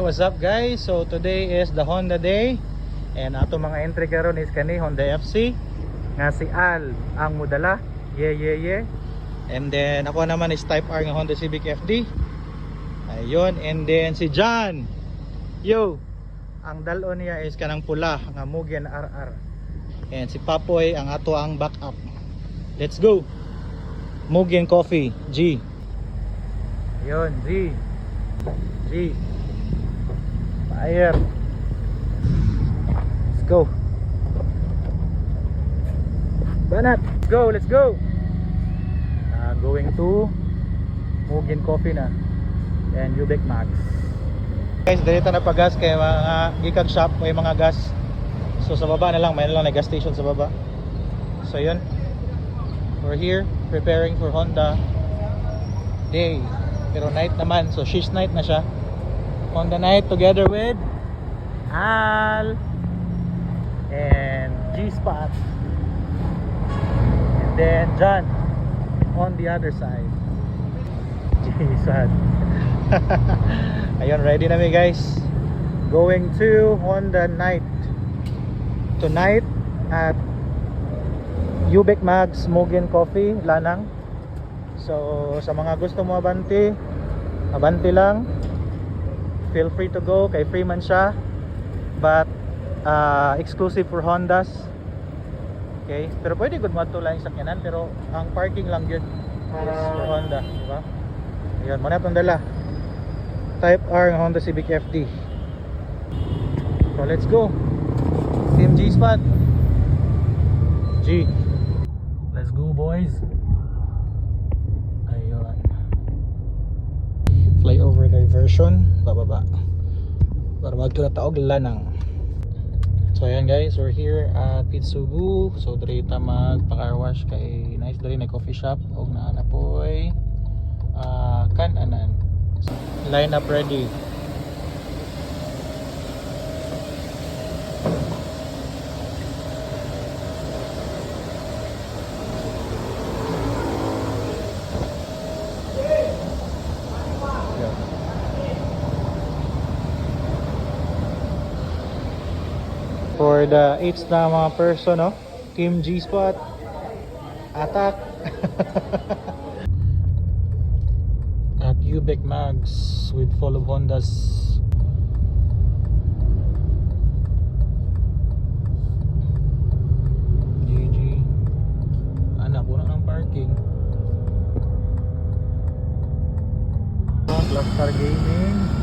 what's up guys? So today is the Honda day. And ato mga entry karon is kani Honda FC. Nga si Al ang mudala. Yeah. And then ako naman is Type R ng Honda Civic FD. Ayun. And then si John. Yo. Ang dalo niya is kanang pula nga Mugen RR. And si Papoy ang ato ang backup. Let's go. Mugen Coffee G. Ayun, G. Fire. Let's go. Banat, let's go. Going to Mugen Coffee na and Ubec Max. Guys, dito na pag-gas kay mga gikag shop, may mga gas. So sa baba na lang, may na gas station sa baba. So yun. We're here preparing for Honda day. Pero night naman, so shift night na siya. Honda night together with Al and G-Spot and then John on the other side. G-Spot. Ayun, ready na mi guys. Going to Honda night tonight at Ubec Max Mugen Coffee Lanang. So sa mga gusto mo abanti lang, feel free to go, kay free man siya, but exclusive for Hondas. Okay, pero pwede good mo ito lang sakyanan, pero ang parking lang yun is for Honda, diba? Ayun, muna itong dala Type R ng Honda Civic FD. So let's go Team G-Spot G. Let's go boys. Flyover diversion, bababa para magtulataog lanang. So ayan guys, we're here at Pitsugu. So diri ta magpa-car wash kay nice diri na coffee shop og naana poy kananan. Line up ready. For the 8 na mga person, no? Team G-Spot attack. At Ubec Max with full of Hondas. GG. Anak ko na ng parking. Blackstar Gaming.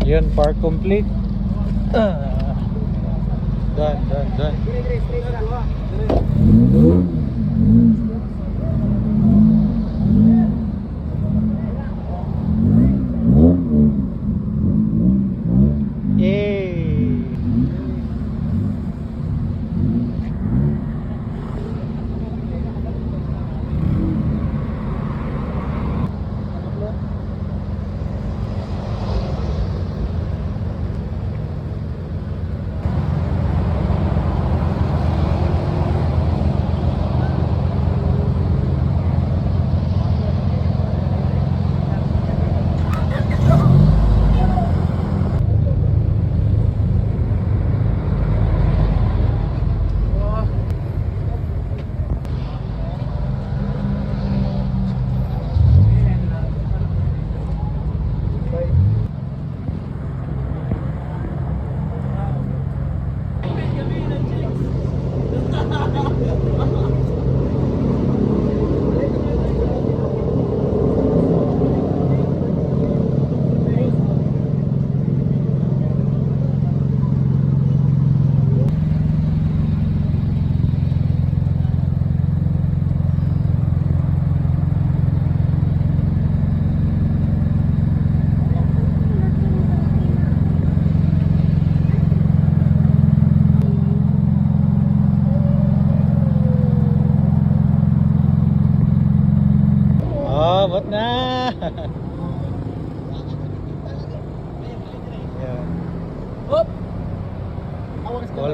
Yun, park complete. Done.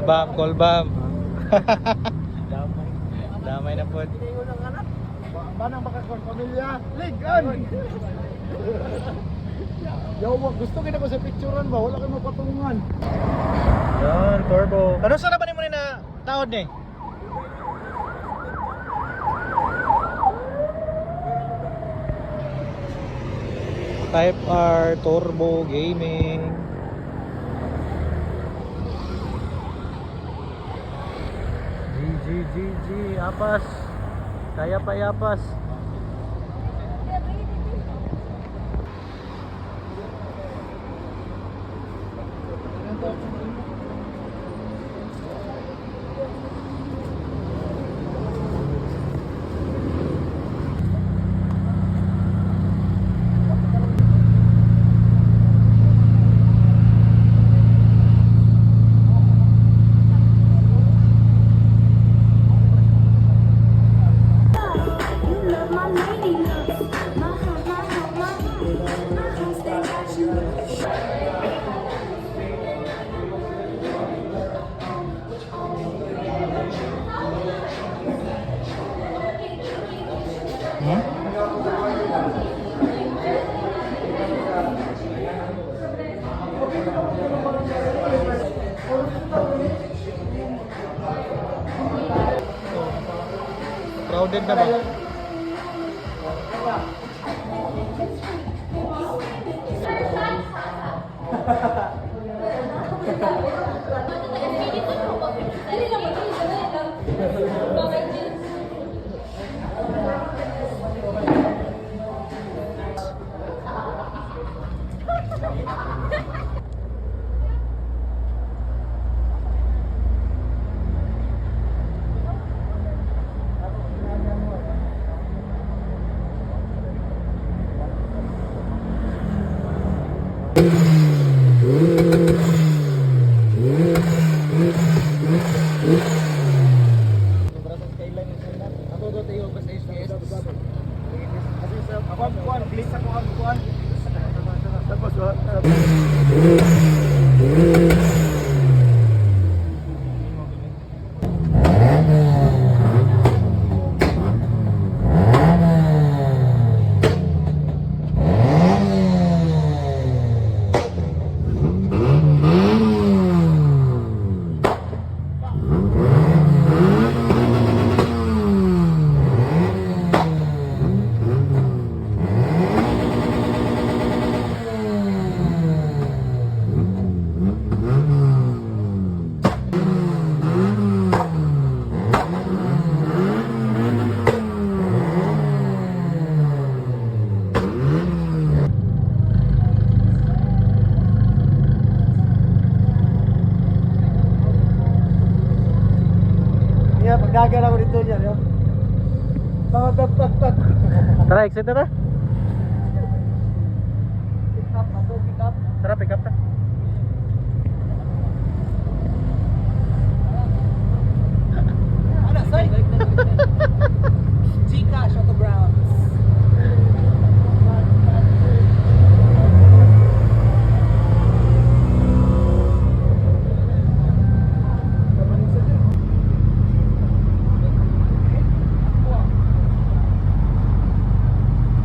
Call bomb. Damay. Damay na po. Pinayo ng anak. Banang bakakon pamilya. Ligan. Yo, gusto kita ko sa picturean ba? Wala kayo mapatungan. Yan, turbo. Ano sa naman mo na taod ni? Type R Turbo Gaming. GG Apas. Kaya pa yapas. Crowded na ba? Pagdagan ako dito dyan, yo. Tak. Tara, exit na ta. Pick up, ako, pick up. Tara, pick up ta. Ano, say? Gcash auto grounds.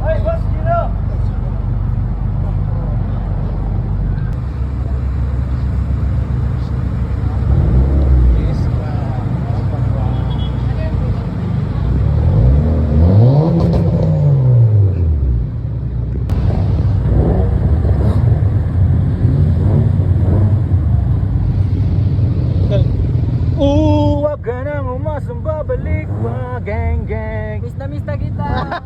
Hey, boss, Gino! Wag ka nang umasang babalik pa, gang. Miss na kita!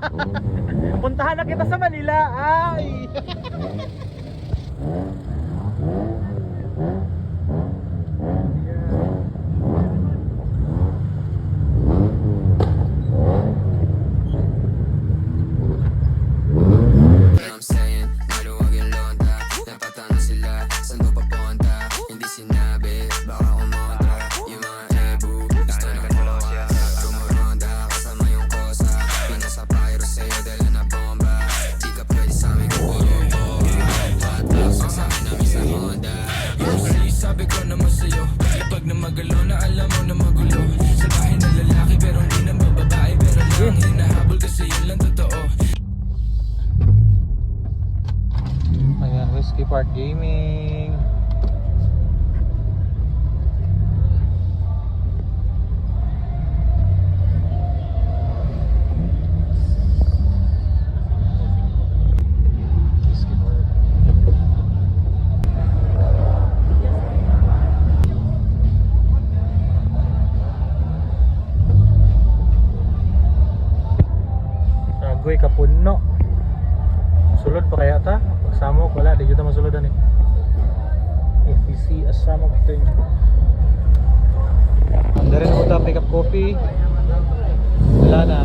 Puntahan na kita sa Manila, ay! I'm saying, naluwag yung londa. Napatano sila, saan ko papunta? Hindi sinabi, baka kumontra. Yung mga ebu, gusto na kumawa. Tumuronda, kasama yung kosa. Pinasa pyro sa'yo, dala na bomba. Di ka pwede sa amin kung puro. Whiskey Park Gaming. Whiskey Park. Agoy kapuno. Sulod pa kaya ta? Pagsamok wala, di kita masuludan eh. FTC asamok thing. Dari na po ta pick up coffee. Wala na.